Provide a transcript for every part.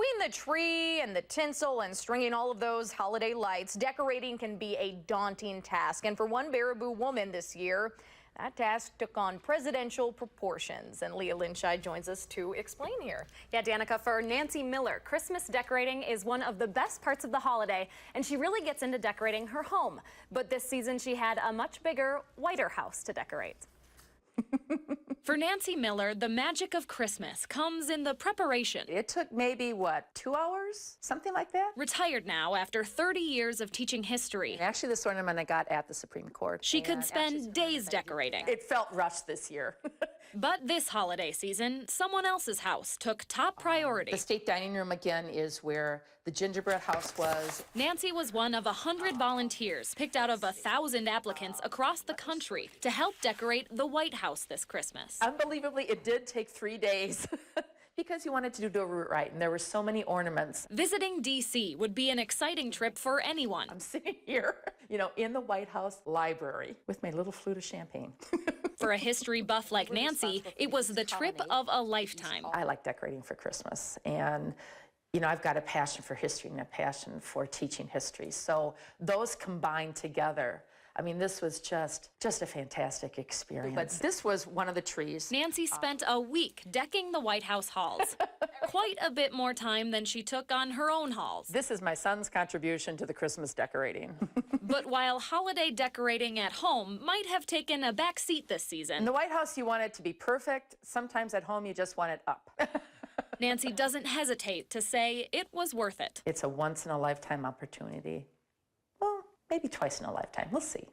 Between the tree and the tinsel and stringing all of those holiday lights, decorating can be a daunting task. And for one Baraboo woman this year, that task took on presidential proportions. And Leah Linshide joins us to explain here. Yeah, Danica, for Nancy Miller, Christmas decorating is one of the best parts of the holiday, and she really gets into decorating her home. But this season, she had a much bigger, whiter house to decorate. For Nancy Miller, the magic of Christmas comes in the preparation. It took maybe, 2 hours? Something like that? Retired now after 30 years of teaching history. Actually, this ornament I got at the Supreme Court. She could spend days decorating. It felt rushed this year. But this holiday season, someone else's house took top priority. The state dining room, again, is where the gingerbread house was. Nancy was one of 100 volunteers picked out of 1,000 applicants across the country to help decorate the White House this Christmas. Unbelievably, it did take 3 days. Because you wanted to do it right, and there were so many ornaments. Visiting D.C. would be an exciting trip for anyone. I'm sitting here, in the White House library with my little flute of champagne. For a history buff like Nancy, it was the trip of a lifetime. I like decorating for Christmas, and I've got a passion for history and a passion for teaching history. So those combined together, this was just a fantastic experience. But this was one of the trees. Nancy spent a week decking the White House halls. Quite a bit more time than she took on her own halls. This is my son's contribution to the Christmas decorating. But while holiday decorating at home might have taken a back seat this season, in the White House, you want it to be perfect. Sometimes at home, you just want it up. Nancy doesn't hesitate to say it was worth it. It's a once-in-a-lifetime opportunity. Well, maybe twice in a lifetime. We'll see.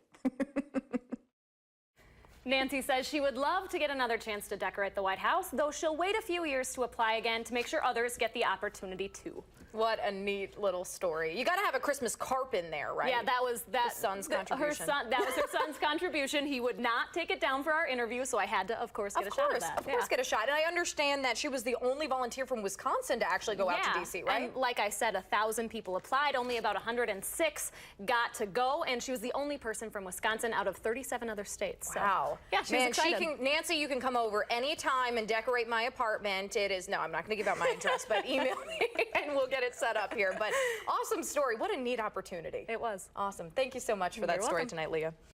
Nancy says she would love to get another chance to decorate the White House, though she'll wait a few years to apply again to make sure others get the opportunity too. What a neat little story. You got to have a Christmas carp in there, right? Yeah, that was the son's contribution. That was her son's contribution. He would not take it down for our interview, so I had to, of course, get a shot of that. Of course, get a shot. And I understand that she was the only volunteer from Wisconsin to actually go out to D.C., right? And like I said, 1,000 people applied. Only about 106 got to go, and she was the only person from Wisconsin out of 37 other states. Wow. So, yeah, she was excited. Nancy, you can come over anytime and decorate my apartment. No, I'm not going to give out my address, but email me and we'll get it set up here. But awesome story. What a neat opportunity. It was. Awesome. Thank you so much for that story tonight, Leah.